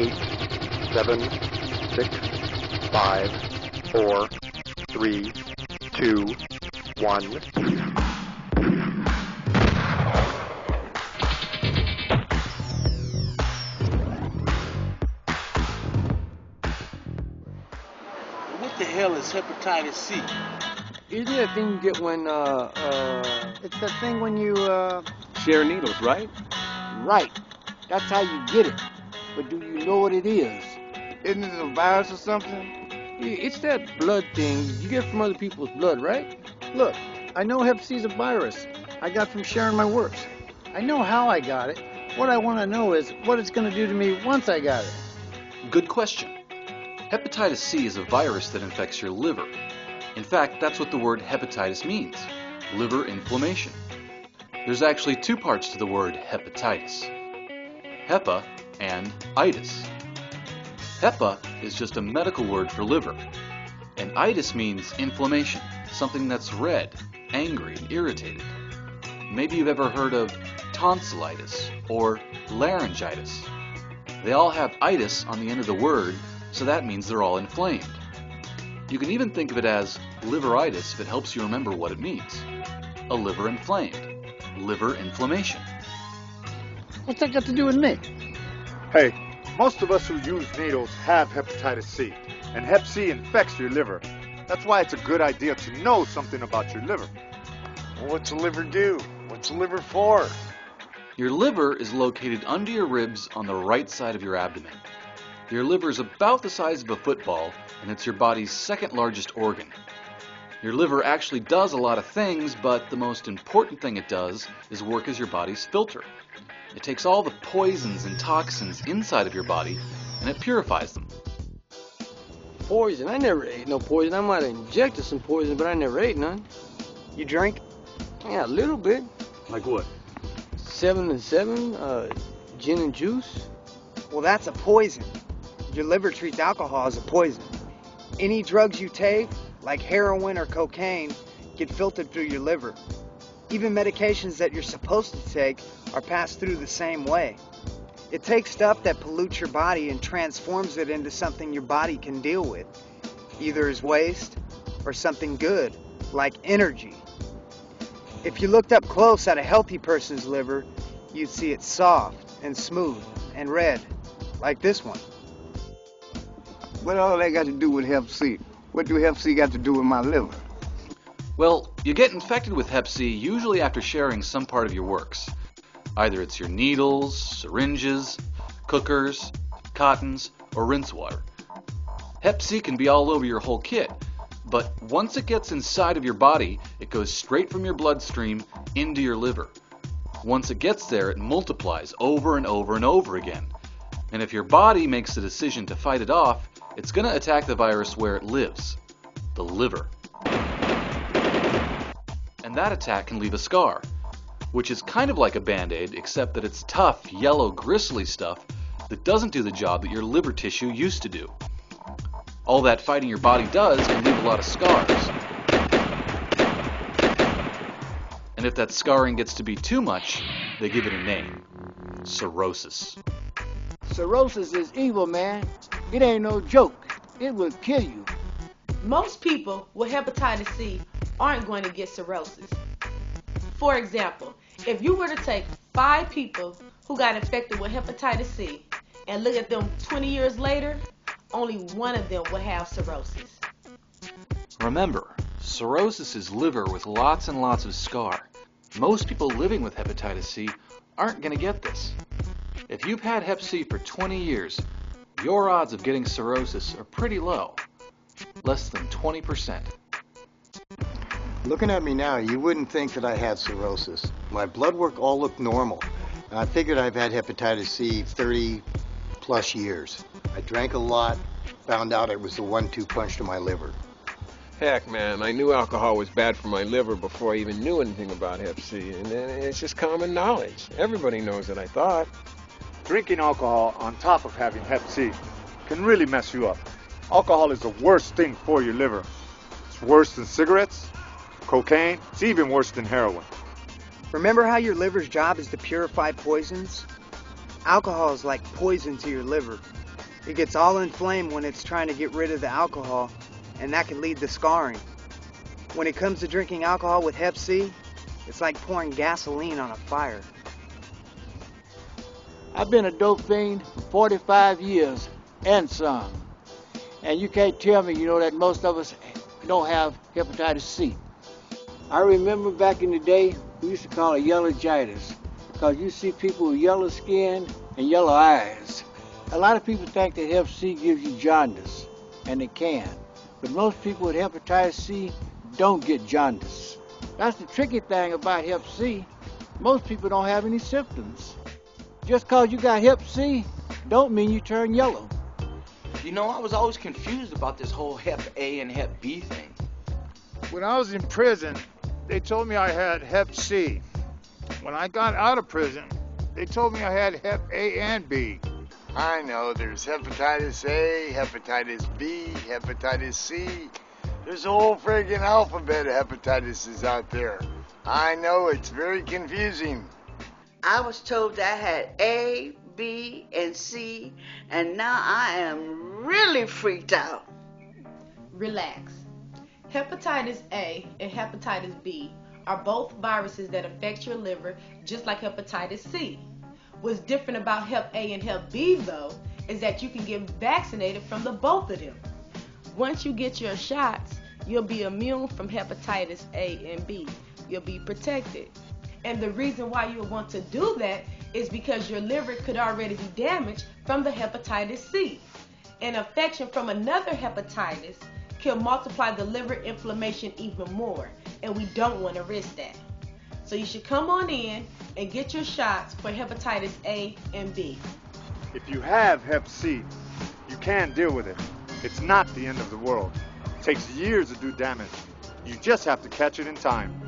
8, 7, 6, 5, 4, 3, 2, 1. What the hell is hepatitis-c? Isn't it a thing you get when, It's the thing when you, share needles, right? Right. That's how you get it. But do you know what it is? Isn't it a virus or something? It's that blood thing you get from other people's blood, right? Look, I know hepC is a virus I got from sharing my works. I know how I got it. What I want to know is what it's going to do to me once I got it. Good question. Hepatitis C is a virus that infects your liver. In fact, that's what the word hepatitis means, liver inflammation. There's actually two parts to the word hepatitis, hepa and itis. Hepa is just a medical word for liver, and itis means inflammation, something that's red, angry, and irritated. Maybe you've ever heard of tonsillitis or laryngitis. They all have itis on the end of the word, so that means they're all inflamed. You can even think of it as liveritis if it helps you remember what it means. A liver inflamed, liver inflammation. What's that got to do with me? Hey, most of us who use needles have hepatitis C, and hepC infects your liver. That's why it's a good idea to know something about your liver. Well, what's the liver do? What's the liver for? Your liver is located under your ribs on the right side of your abdomen. Your liver is about the size of a football, and it's your body's second largest organ. Your liver actually does a lot of things, but the most important thing it does is work as your body's filter. It takes all the poisons and toxins inside of your body, and it purifies them. Poison? I never ate no poison. I might have injected some poison, but I never ate none. You drink? Yeah, a little bit. Like what? 7 and 7, gin and juice. Well, that's a poison. Your liver treats alcohol as a poison. Any drugs you take, like heroin or cocaine, get filtered through your liver. Even medications that you're supposed to take are passed through the same way. It takes stuff that pollutes your body and transforms it into something your body can deal with, either as waste or something good, like energy. If you looked up close at a healthy person's liver, you'd see it soft and smooth and red, like this one. What all that got to do with hepC? What do hepC got to do with my liver? Well, you get infected with hepC usually after sharing some part of your works. Either it's your needles, syringes, cookers, cottons, or rinse water. hepC can be all over your whole kit, but once it gets inside of your body, it goes straight from your bloodstream into your liver. Once it gets there, it multiplies over and over and over again. And if your body makes the decision to fight it off, it's going to attack the virus where it lives, the liver. And that attack can leave a scar, which is kind of like a Band-Aid, except that it's tough, yellow, gristly stuff that doesn't do the job that your liver tissue used to do. All that fighting your body does can leave a lot of scars. And if that scarring gets to be too much, they give it a name: cirrhosis. Cirrhosis is evil, man. It ain't no joke. It will kill you. Most people with hepatitis C aren't going to get cirrhosis. For example, if you were to take 5 people who got infected with hepatitis C and look at them 20 years later, only one of them will have cirrhosis. Remember, cirrhosis is liver with lots and lots of scar. Most people living with hepatitis C aren't going to get this. If you've had hep C for 20 years, your odds of getting cirrhosis are pretty low, less than 20%. Looking at me now, you wouldn't think that I had cirrhosis. My blood work all looked normal, and I figured I've had hepatitis C 30 plus years. I drank a lot, found out it was the 1-2 punch to my liver. Heck, man, I knew alcohol was bad for my liver before I even knew anything about hepC, and it's just common knowledge. Everybody knows it, I thought. Drinking alcohol on top of having hepC can really mess you up. Alcohol is the worst thing for your liver. It's worse than cigarettes, cocaine. It's even worse than heroin. Remember how your liver's job is to purify poisons? Alcohol is like poison to your liver. It gets all inflamed when it's trying to get rid of the alcohol, and that can lead to scarring. When it comes to drinking alcohol with hep C, it's like pouring gasoline on a fire. I've been a dope fiend for 45 years and some. And you can't tell me, that most of us don't have hepatitis C. I remember back in the day, we used to call it yellowitis, because you see people with yellow skin and yellow eyes. A lot of people think that hep C gives you jaundice, and it can. But most people with hepatitis C don't get jaundice. That's the tricky thing about hep C. Most people don't have any symptoms. Just because you got hep C don't mean you turn yellow. I was always confused about this whole hep A and hep B thing. When I was in prison, they told me I had hep C. When I got out of prison, they told me I had hep A and B. I know, there's hepatitis A, hepatitis B, hepatitis C. There's a whole friggin' alphabet of hepatitis out there. I know, it's very confusing. I was told I had A, B, and C, and now I am really freaked out. Relax. Hepatitis A and hepatitis B are both viruses that affect your liver just like hepatitis C. What's different about hep A and hep B though is that you can get vaccinated from the both of them. Once you get your shots, you'll be immune from hepatitis A and B. You'll be protected. And the reason why you'll want to do that is because your liver could already be damaged from the hepatitis C. An infection from another hepatitis can multiply the liver inflammation even more, and we don't want to risk that. So you should come on in and get your shots for hepatitis A and B. If you have hep C, you can deal with it. It's not the end of the world. It takes years to do damage. You just have to catch it in time.